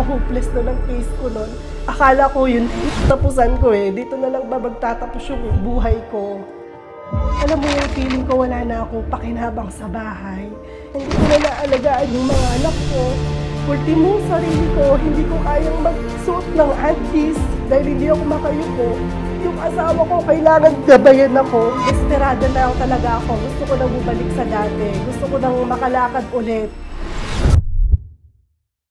hopeless na ng case ko nun. Akala ko yun, tapusan ko eh. Dito na lang ba magtatapos yung buhay ko? Alam mo yung feeling ko, wala na akong pakinabang sa bahay. Hindi ko na naalagaan yung mga anak ko. Ultimo, sarili ko, hindi ko kayang magsuot ng antis dahil hindi ako makayuko. Yung asawa ko, kailangan gabayan ako. Desperada na ako talaga ako. Gusto ko nang bumalik sa dati. Gusto ko nang makalakad ulit.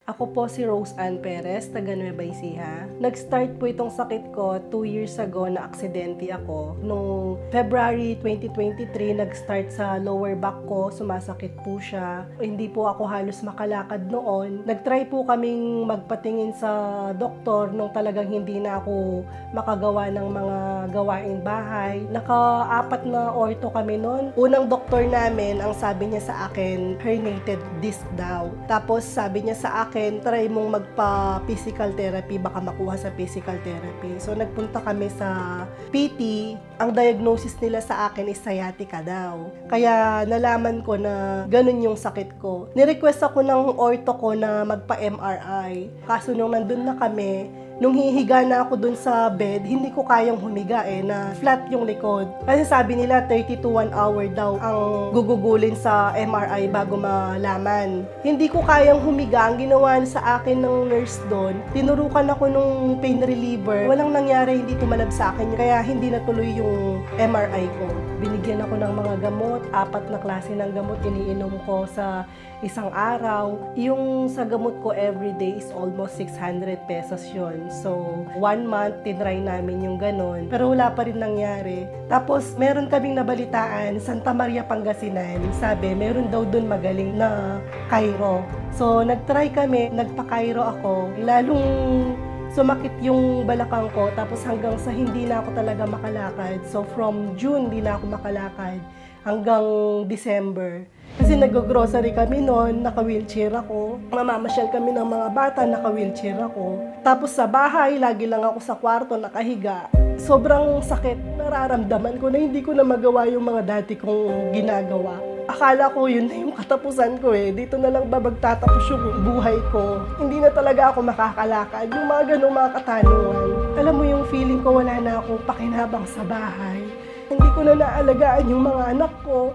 Ako po si Rose Ann Perez, taga Nueva Ecija. Nag-start po itong sakit ko 2 years ago na aksidente ako. Noong February 2023, nag-start sa lower back ko, sumasakit po siya. Hindi po ako halos makalakad noon. Nag-try po kaming magpatingin sa doktor nung talagang hindi na ako makagawa ng mga gawaing bahay. Naka-4 na ortho kami noon. Unang doktor namin, ang sabi niya sa akin, herniated disc daw. Tapos sabi niya sa akin, try mong magpa-physical therapy, baka makuha sa physical therapy. So, nagpunta kami sa PT. Ang diagnosis nila sa akin is sciatica daw. Kaya nalaman ko na ganun yung sakit ko. Nirequest ako ng ortho ko na magpa-MRI. Kaso nung nandun na kami, nung hihiga na ako dun sa bed, hindi ko kayang humiga na flat yung likod. Kasi sabi nila 30 to 1 hour daw ang gugugulin sa MRI bago malaman. Hindi ko kayang humiga. Ang ginawa sa akin ng nurse doon, tinurukan ako nung pain reliever. Walang nangyari, hindi tumalab sa akin. Kaya hindi natuloy yung MRI ko. Binigyan ako ng mga gamot, 4 na klase ng gamot iniinom ko sa isang araw. Yung sa gamot ko everyday is almost 600 pesos yun. So, 1 month, tinry namin yung ganon. Pero wala pa rin nangyari. Tapos, meron kaming nabalitaan, Santa Maria, Pangasinan. Sabi, meron daw dun magaling na chiro. So, nagtry kami, nagpa-chiro ako. Lalong sumakit yung balakang ko, tapos hanggang sa hindi na ako talaga makalakad. So, from June, hindi na ako makalakad hanggang December. Kasi nag-grocery kami noon, naka-wheelchair ako. Mamamasyal kami ng mga bata, naka-wheelchair ako. Tapos sa bahay, lagi lang ako sa kwarto, nakahiga. Sobrang sakit, nararamdaman ko na hindi ko na magawa yung mga dati kong ginagawa. Akala ko yun na yung katapusan ko eh. Dito na lang ba magtatapos yung buhay ko? Hindi na talaga ako makakalakad. Yung mga ganong mga katanungan. Alam mo yung feeling ko, wala na akong pakinabang sa bahay. Hindi ko na naalagaan yung mga anak ko.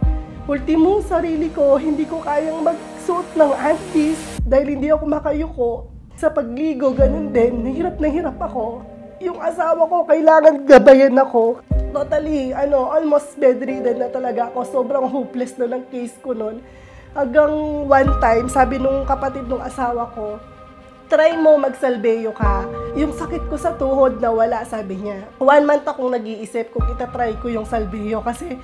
Ultimo, sarili ko, hindi ko kayang magsuot ng antis dahil hindi ako makayuko. Sa pagligo, ganun din, na hirap ako. Yung asawa ko, kailangan gabayan ako. Totally, almost bedridden na talaga ako. Sobrang hopeless na ng case ko nun. Hanggang one time, sabi nung kapatid ng asawa ko, try mo magsalbeyo ka. Yung sakit ko sa tuhod na wala, sabi niya. 1 month akong nag-iisip kung itatry ko yung salbeyo kasi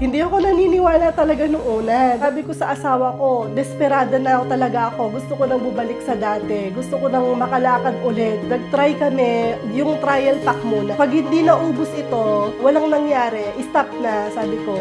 hindi ako naniniwala talaga nung una. Sabi ko sa asawa ko, desperada na ako talaga ako. Gusto ko nang bumalik sa dati. Gusto ko nang makalakad ulit. Nag-try kami, yung trial pack muna. Pag hindi naubos ito, walang nangyari, stop na, sabi ko.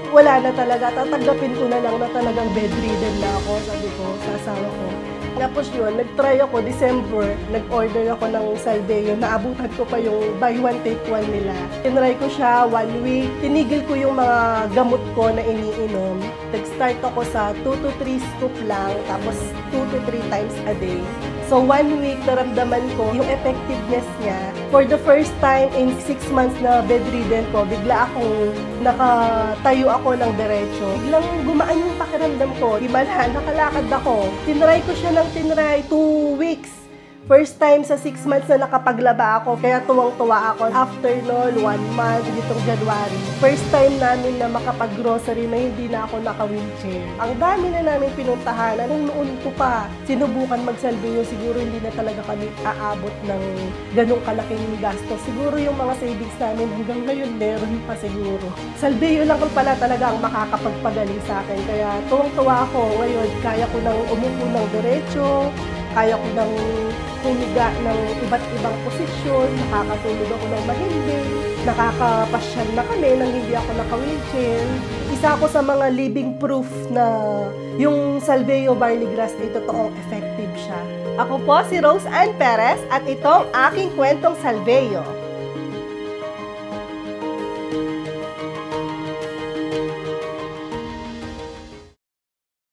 Wala na talaga, tatanggapin ko na lang na talagang bedridden na ako, sabi ko sa asawa ko. Tapos yun, nag-try ako, December, nag-order ako ng salbeyo, naabutan ko pa yung buy one take one nila. Tinry ko siya 1 week, tinigil ko yung mga gamot ko na iniinom. Nag-start ako sa 2 to 3 scoop lang, tapos 2 to 3 times a day. So 1 week, naramdaman ko yung effectiveness niya. For the first time in 6 months na bedridden ko, bigla akong nakatayo ako ng diretso. Biglang gumaan yung pakiramdam ko. Ibala, nakalakad ako. Tinry ko siya ng 2 weeks. First time sa 6 months na nakapaglaba ako, kaya tuwang-tuwa ako. After noon, 1 month, ditong January, first time namin na makapag-grocery na hindi na ako naka-wheelchair. Ang dami na namin pinuntahan. Nung noon ko pa, sinubukan magsalbeyo, siguro hindi na talaga kami aabot ng ganong kalaking gasto. Siguro yung mga savings namin hanggang ngayon, meron pa siguro. Salbeyo lang pala talaga ang makakapagpagaling sa akin. Kaya tuwang-tuwa ako ngayon, kaya ko nang umupo ng diretso, kaya ko nang humiga ng iba't ibang posisyon, nakakatulog ako ng mahimbing, nakakapasyal na kami nang hindi ako naka-wheelchair. Isa ako sa mga living proof na yung Salveyo Barley Grass ay totoong effective siya. Ako po si Rose Ann Perez at itong aking kwentong Salveyo.